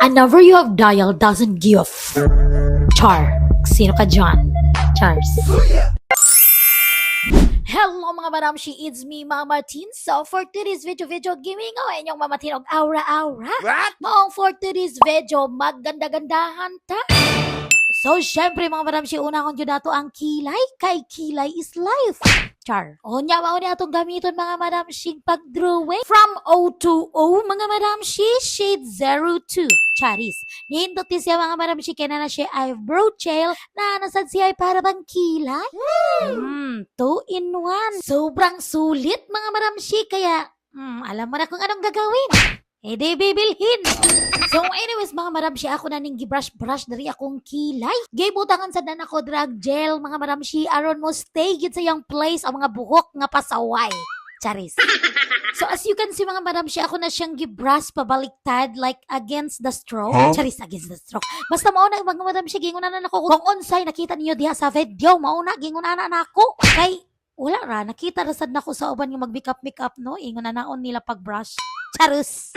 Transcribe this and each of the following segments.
A number you have dialed doesn't give. Char. Sino ka dyan? Chars. Hello mga maramshi, it's me Mama Tin. So for today's video gaming o inyong mamatin og aura-aura. What? Maong for today's video, magganda-gandahan ta. So syempre mga maramshi, una kong dyan nato ang kilay. Kay kilay is life. Char. O nya mauni atong gamiton mga madamshi pag-drawing. From O2O mga madamshi, shade 02. Charis. Nihindutin siya mga madamshi kaya na siya eyebrow gel na nasad siya ay para bang kilay. 2 in 1. Sobrang sulit mga madamshi kaya alam mo na kung anong gagawin. Eh di bibilhin. So anyways mga maramshi, ako na ning gibrush dari akong kilay. Gibutangan sa dan ako drag gel mga maramshi aron mo stay gid sa yang place ang mga buhok nga pasaway. Charis. So as you can see mga maramshi, ako na siyang gibrush pabaliktad like against the stroke. Charis, against the stroke. Basta mauna mga maramshi, gingunan na ako kung unsay nakita niyo diha sa video, mauna gingunan na ako. Kay wala ra, nakita rasad na ko sa uban yung mag-makeup no, ingon na naon nila pag-brush. Charus!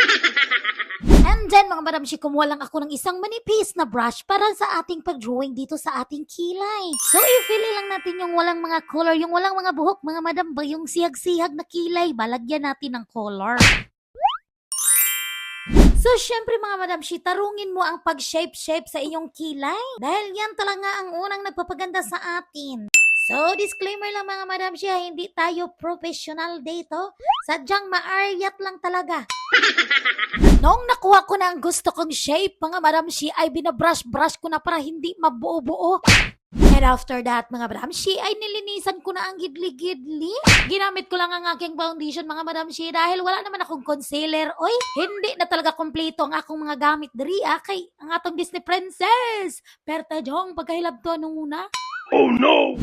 And then mga maramshi, kumuha lang ako ng isang manipis na brush para sa ating pag-drawing dito sa ating kilay. So i-fill lang natin yung walang mga color, yung walang mga buhok mga madam ba, yung siyag-siyag na kilay, balagyan natin ng color. So, syempre mga madamshi, tarungin mo ang pag-shape-shape sa inyong kilay. Dahil yan talaga ang unang nagpapaganda sa atin. So, disclaimer lang mga madamshi, hindi tayo professional dito. Sadyang maaryat lang talaga. Noong nakuha ko na ang gusto kong shape, mga madamshi, ay binabrush-brush ko na para hindi mabuo-buo. And after that, mga madamshi, ay nilinisan ko na ang gidli-gidli. Ginamit ko lang ang aking foundation, mga madamshi, dahil wala naman akong concealer. Oy, hindi na talaga kompleto ang akong mga gamit diri, kay ang atong Disney princess. Perta jong pagkahilab to nung una. Oh no!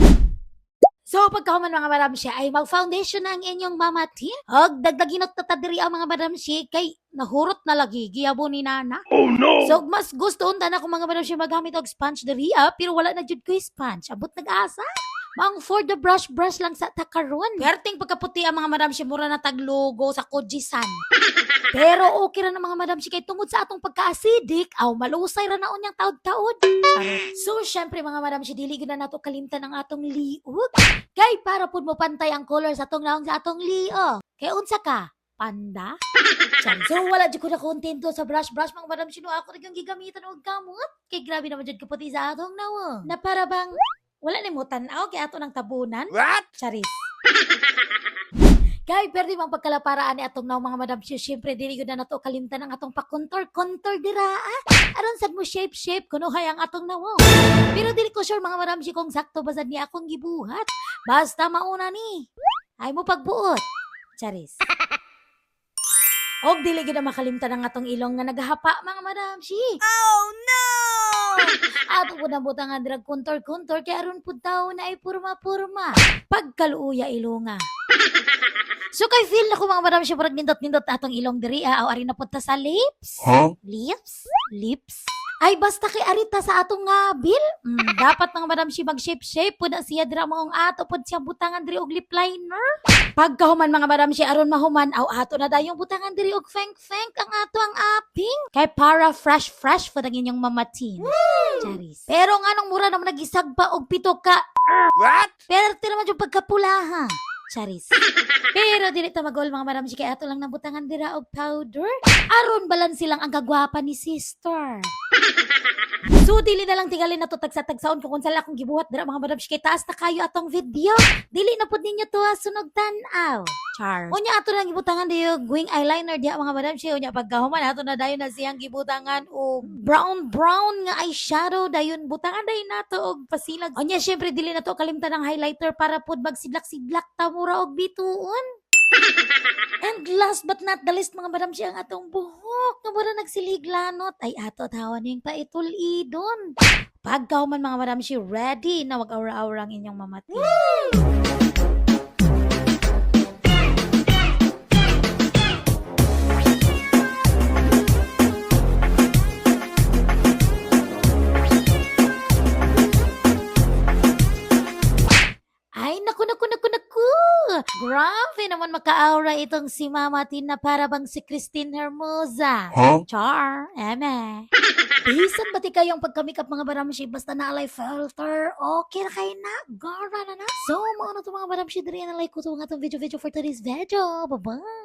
So, pagkahuman mga madamshi, ay mag-foundation na ang inyong mamatin. Og, dagdaginot na tadiri ang mga madamshi, kay nahurot na lagi, giyabo ni Nana. Oh no! So, mas gusto unta na kung mga madamshi magamit og sponge diri, pero wala na jud ko sponge. Abot nag-asa. Mang for the brush lang sa takaron. Perting pagkaputi ang mga madamshi, mura na taglogo sa Kojisan. Pero okay ra na mga madamshi, kay tungod sa atong pagka-acidic, malusay ra naon yang taod-taod. So, syempre mga madamshi, dili gyud na nato kalimtan ang atong liog. Kay para pud mo pantay ang color sa atong naong sa atong liog. Kay unsa ka? Panda? So, wala dyan ko na kontento sa brush mga madamshi, no ako rin yung gigamitan og kamot. Kay grabe naman dyan kaputi sa atong naong. Na para bang wala ni mo tanaw kay ato ng tabunan. What? Charis. Kay perdi mang pagkalaparaan ni atong naw mga madam, syempre dili gyud na nato kalimtan ang atong pakontor dira. Aron sad mo shape kuno hay ang atong nawo. Pero dili ko sure mga madam kung sakto ba sad ni akong gibuhat. Basta mauna ni. Ay mo pagbuot. Charis. Og dili gyud na makalimtan ang atong ilong nga naghahapa mga madam. Oh no! Ato po na butangan drag kuntor kay aron pud tawo na ay purma. Pagkaluuya ilunga. So kay feel na ko mga madam siya parang nindot atong ilong diri aw ari na punta sa lips. Huh? Lips. Ay basta kay arita sa atong ngabil. Dapat mga madam siya mag-shape pud na siya dira maong ato pud siya butangan diri og lip liner. Pagkahuman mga madam siya aron mahuman aw ato na dayong butangan diri og feng ang ato ang aping. Kay para fresh pud ang inyong mamatin. Charis. Pero nganong mura naman nagisagpa og pito ka. What? Pero tira man yung pagkapulaha. Charis. Pero dili ta magol mga madam kay ato lang nabutangan dira og powder. Aron balan silang ang kagwapa ni sister. So dili na lang tingalin na to tagsa-tagsaon kung sala akong gibuhat dira mga madam kay taas na kayo atong video. Dili na pud ninyo to sunog tan-aw. Char. Unya ato lang gibutangan diyo wing eyeliner diha mga madam unya pagkahuman ato na dayon na siyang gibutangan og brown nga eyeshadow dayon butangan dayon nato og pasilag. Unya syempre dili na to kalimtan ng highlighter para pud magsidlak-sidlak ta mura og bituon. And last but not the least mga madam ang atong buhok nga mura nagsiliglanot ay ato tawan yung paitulidon. Pagkahuman mga madam ready na wag aura-aura ang inyong mamatin. Ay, naku. Grabe naman naman maka-aura itong si Mama Tin na para bang si Christine Hermosa. Huh? Char, eme. Bisan ba ti kayong pagkamikap mga baramshi basta naalay filter, okay na kayo na, gara na na. So, mga na ito mga baramshi, diri na like ko ito nga itong video for today's video. Bye-bye!